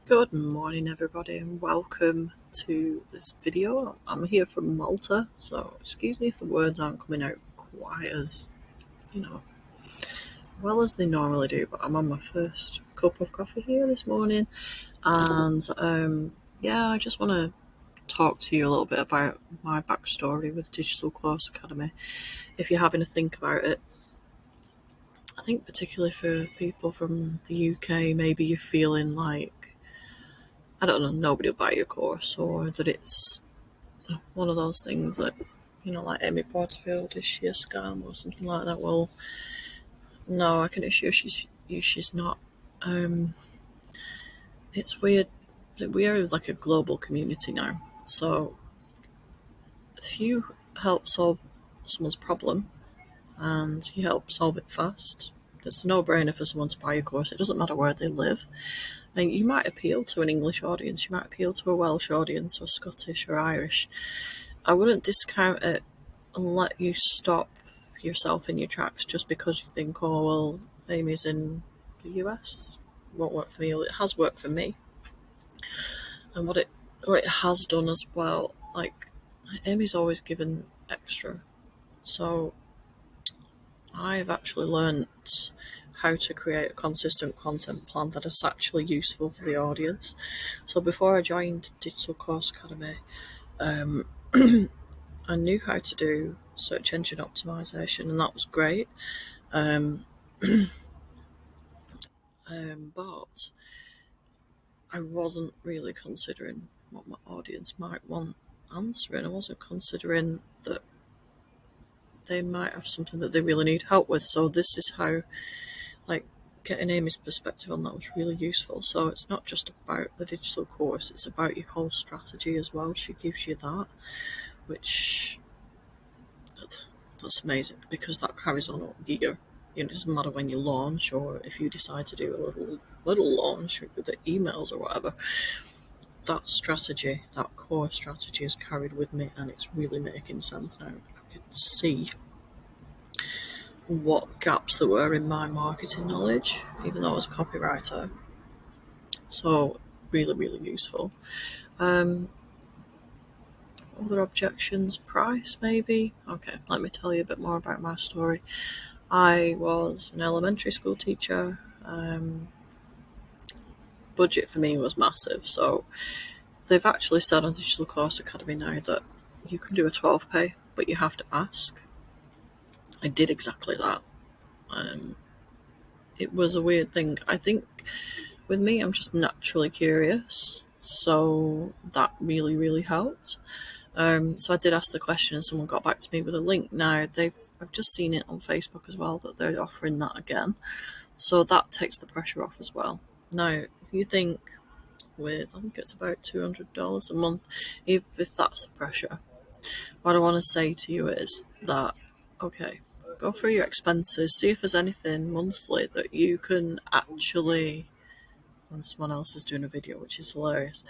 Good morning, everybody, and welcome to this video. I'm here from Malta, so excuse me if the words aren't coming out quite as, you know, well as they normally do, but I'm on my first cup of coffee here this morning, and I just want to talk to you a little bit about my backstory with Digital Course Academy. If you're having to think about it, I think particularly for people from the UK, maybe you're feeling like, I don't know, nobody will buy your course, or that it's one of those things that, like Amy Porterfield, is she a scam or something like that? Well, no, I can assure she's not. Um, it's weird. We are like a global community now, so if you help solve someone's problem and you help solve it fast, it's a no-brainer for someone to buy your course. It doesn't matter where they live. And you might appeal to an English audience, you might appeal to a Welsh audience, or Scottish or Irish. I wouldn't discount it and let you stop yourself in your tracks just because you think, oh, well, Amy's in the US, won't work for me. Well, it has worked for me. And what it has done as well, like, Amy's always given extra. So I've actually learnt how to create a consistent content plan that is actually useful for the audience. So before I joined Digital Course Academy, I knew how to do search engine optimization, and that was great. But I wasn't really considering what my audience might want answering. I wasn't considering that they might have something that they really need help with. So this is how, like, getting Amy's perspective on that was really useful. So it's not just about the digital course, it's about your whole strategy as well. She gives you that, which that's amazing, because that carries on all year. It doesn't matter when you launch, or if you decide to do a little launch with the emails or whatever. That strategy, that core strategy, is carried with me, and it's really making sense now. I can see what gaps there were in my marketing knowledge, even though I was a copywriter. So really, really useful. Other objections? Price, maybe? Okay, let me tell you a bit more about my story. I was an elementary school teacher. Budget for me was massive, so they've actually said on Digital Course Academy now that you can do a 12 pay, but you have to ask. I did exactly that. It was a weird thing. I think with me, I'm just naturally curious, so that really, really helped. So I did ask the question, and someone got back to me with a link. Now I've just seen it on Facebook as well that they're offering that again, so that takes the pressure off as well. Now, if you think I think it's about $200 a month, if that's the pressure, what I want to say to you is that, okay, go through your expenses, see if there's anything monthly that you can actually, when someone else is doing a video, which is hilarious,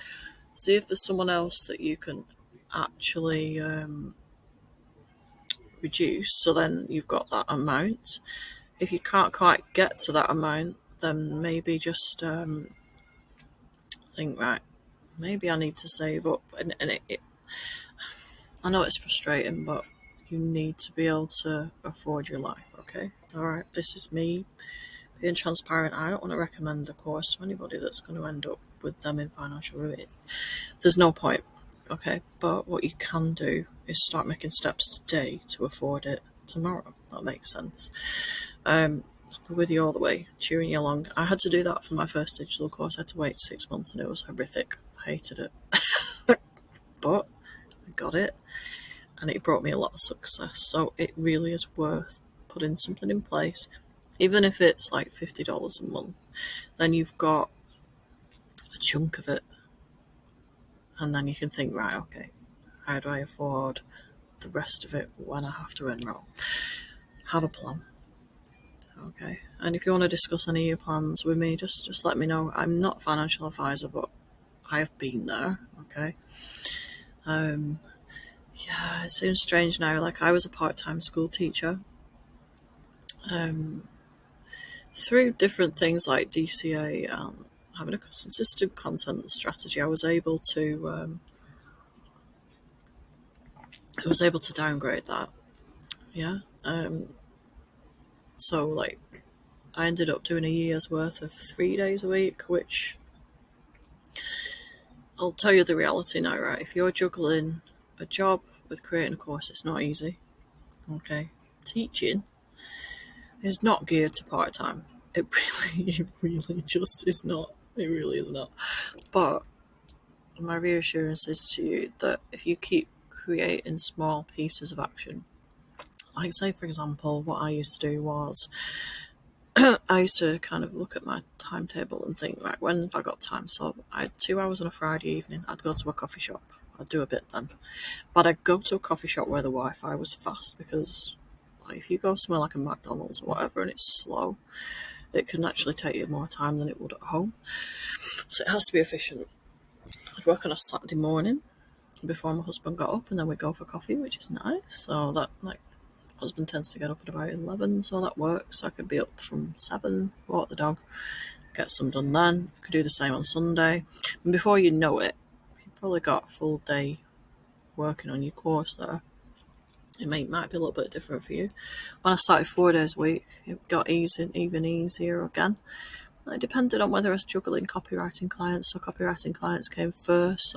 see if there's someone else that you can actually reduce, so then you've got that amount. If you can't quite get to that amount, then maybe just think, right, maybe I need to save up. And I know it's frustrating, but you need to be able to afford your life, okay? Alright, this is me being transparent. I don't want to recommend the course to anybody that's going to end up with them in financial ruin. There's no point, okay? But what you can do is start making steps today to afford it tomorrow. That makes sense. I'll be with you all the way, cheering you along. I had to do that for my first digital course. I had to wait 6 months, and it was horrific. I hated it. But I got it, and it brought me a lot of success. So it really is worth putting something in place, even if it's like $50 a month. Then you've got a chunk of it, and then you can think, right, okay, how do I afford the rest of it when I have to enroll? Have a plan, okay? And if you want to discuss any of your plans with me, just let me know. I'm not a financial advisor, but I have been there, okay? Yeah, it seems strange now. Like, I was a part-time school teacher. Through different things like DCA having a consistent content strategy, I was able to downgrade that. Yeah. So like I ended up doing a year's worth of 3 days a week, which I'll tell you the reality now, right? If you're juggling a job with creating a course, it's not easy. Okay. Teaching is not geared to part time. It really just is not. It really is not. But my reassurance is to you that if you keep creating small pieces of action, like say for example, what I used to do was I used to kind of look at my timetable and think, right, when have I got time? So I had 2 hours on a Friday evening. I'd go to a coffee shop. I'd do a bit then. But I'd go to a coffee shop where the Wi-Fi was fast because like, if you go somewhere like a McDonald's or whatever and it's slow, it can actually take you more time than it would at home. So it has to be efficient. I'd work on a Saturday morning before my husband got up and then we'd go for coffee, which is nice. So that, like, husband tends to get up at about 11, so that works. I could be up from 7, walk the dog, get some done then. Could do the same on Sunday. And before you know it, you've probably got a full day working on your course there. It might be a little bit different for you. When I started 4 days a week, it got even easier again. It depended on whether I was juggling copywriting clients, so copywriting clients came first.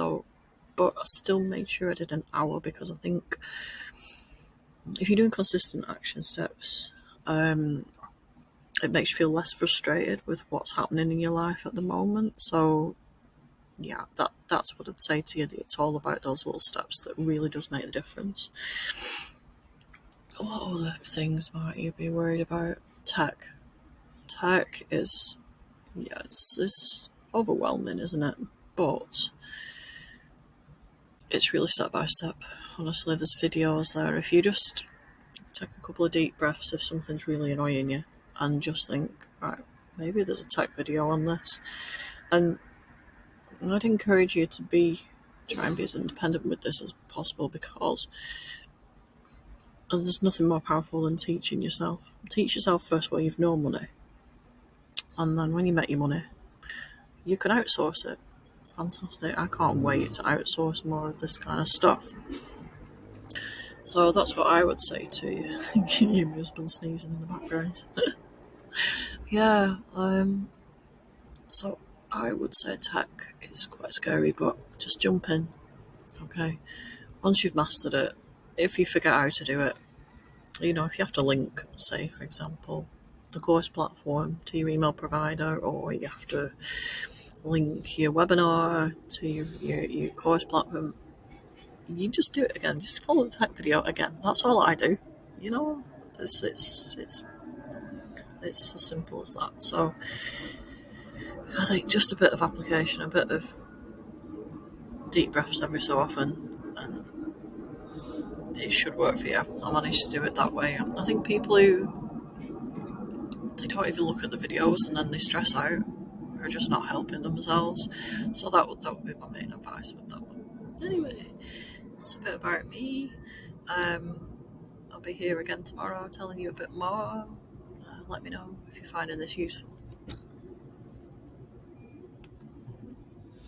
But I still made sure I did an hour because I think if you're doing consistent action steps, it makes you feel less frustrated with what's happening in your life at the moment. So yeah, that's what I'd say to you, that it's all about those little steps that really does make the difference. What other things might you be worried about? Tech is, yeah, it's overwhelming, isn't it? But it's really step by step. Honestly, there's videos there. If you just take a couple of deep breaths if something's really annoying you and just think, right, maybe there's a tech video on this. And I'd encourage you to try and be as independent with this as possible, because there's nothing more powerful than teaching yourself. Teach yourself first where you've no money, and then when you make your money, you can outsource it. Fantastic. I can't wait to outsource more of this kind of stuff. So that's what I would say to you. Your husband sneezing in the background. Yeah, so I would say tech is quite scary, but just jump in, okay? Once you've mastered it, if you figure out how to do it, if you have to link, say, for example, the course platform to your email provider, or you have to link your webinar to your course platform, you just do it again. Just follow the tech video again. That's all I do. It's as simple as that. So I think just a bit of application, a bit of deep breaths every so often, and it should work for you. I managed to do it that way. I think people who they don't even look at the videos and then they stress out are just not helping themselves. So that would be my main advice with that one. Anyway, that's a bit about me. I'll be here again tomorrow telling you a bit more. Let me know if you're finding this useful.